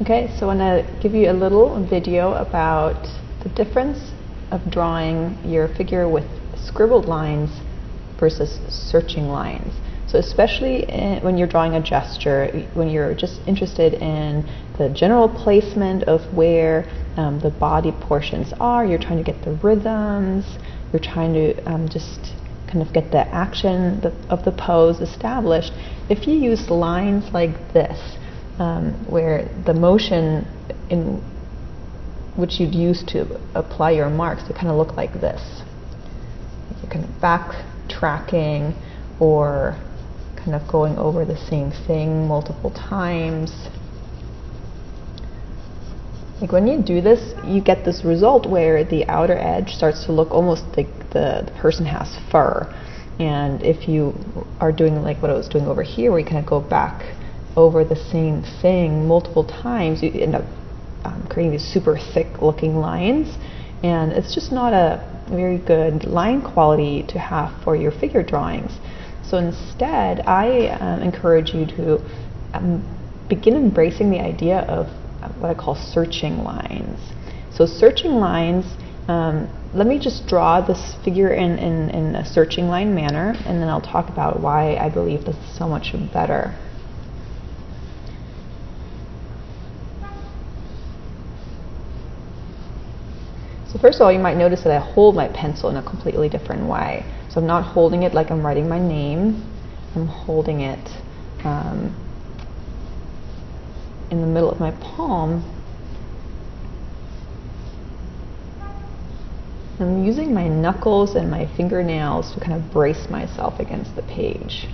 Okay, so I want to give you a little video about the difference of drawing your figure with scribbled lines versus searching lines. So especially when you're drawing a gesture, when you're just interested in the general placement of where the body portions are, you're trying to get the rhythms, you're trying to just kind of get the action of the pose established. If you use lines like this, where the motion in which you'd use to apply your marks to kind of look like this. You're kind of backtracking or kind of going over the same thing multiple times. Like when you do this, you get this result where the outer edge starts to look almost like the person has fur. And if you are doing like what I was doing over here, where you kind of go back over the same thing multiple times, you end up creating these super thick looking lines, and it's just not a very good line quality to have for your figure drawings. So instead, I encourage you to begin embracing the idea of what I call searching lines. So searching lines, let me just draw this figure in a searching line manner, and then I'll talk about why I believe this is so much better. So first of all, you might notice that I hold my pencil in a completely different way. So I'm not holding it like I'm writing my name. I'm holding it in the middle of my palm. I'm using my knuckles and my fingernails to kind of brace myself against the page.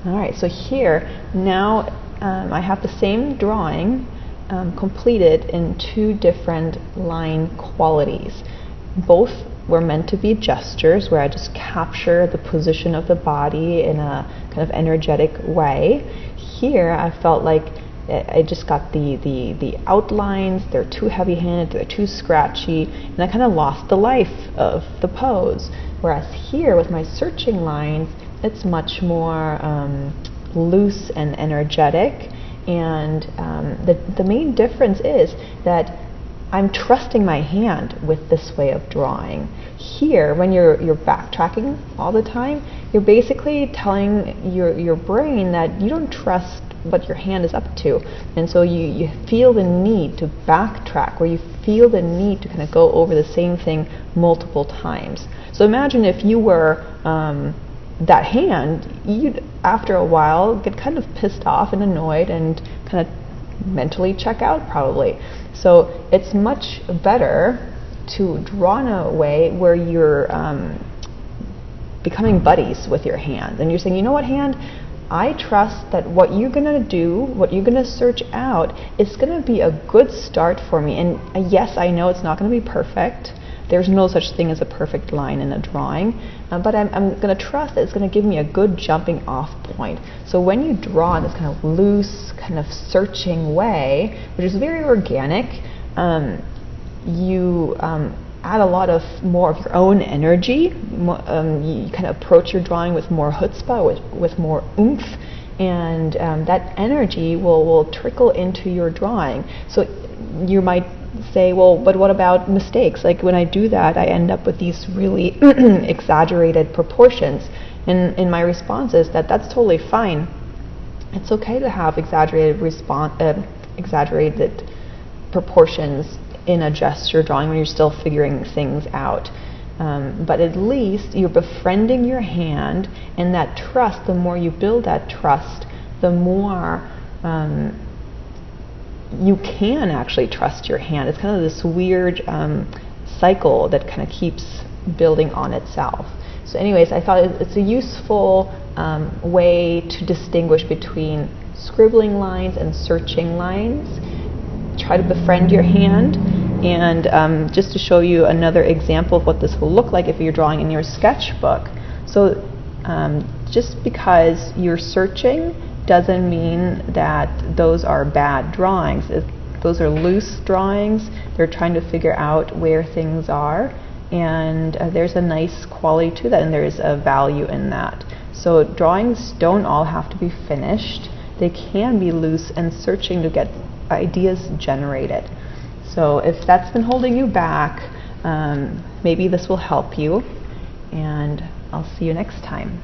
Alright, so here, now I have the same drawing completed in two different line qualities. Both were meant to be gestures where I just capture the position of the body in a kind of energetic way. Here, I felt like I just got the outlines, they're too heavy-handed, they're too scratchy, and I kind of lost the life of the pose. Whereas here, with my searching lines, it's much more loose and energetic, and the main difference is that I'm trusting my hand with this way of drawing. Here, when you're backtracking all the time, you're basically telling your brain that you don't trust what your hand is up to, and so you feel the need to backtrack, or you feel the need to kind of go over the same thing multiple times. So imagine if you were that hand, you'd after a while get kind of pissed off and annoyed and kind of mentally check out probably. So it's much better to draw in a way where you're becoming buddies with your hand, and you're saying, you know what, hand, I trust that what you're gonna do, what you're gonna search out, is gonna be a good start for me. And yes, I know it's not gonna be perfect. There's no such thing as a perfect line in a drawing, but I'm going to trust that it's going to give me a good jumping off point. So when you draw in this kind of loose, kind of searching way, which is very organic, you add a lot of more of your own energy. You kind of approach your drawing with more chutzpah, with more oomph, and that energy will trickle into your drawing. So you might say, well, but what about mistakes? Like when I do that, I end up with these really exaggerated proportions. And in my response is that's totally fine. It's okay to have exaggerated proportions in a gesture drawing when you're still figuring things out. But at least you're befriending your hand, and that trust, the more you build that trust, the more you can actually trust your hand. It's kind of this weird cycle that kind of keeps building on itself. So anyways, I thought it's a useful way to distinguish between scribbling lines and searching lines. Try to befriend your hand, and just to show you another example of what this will look like if you're drawing in your sketchbook. So just because you're searching doesn't mean that those are bad drawings. Those are loose drawings. They're trying to figure out where things are, and there's a nice quality to that, and there is a value in that. So drawings don't all have to be finished. They can be loose and searching to get ideas generated. So if that's been holding you back, maybe this will help you, and I'll see you next time.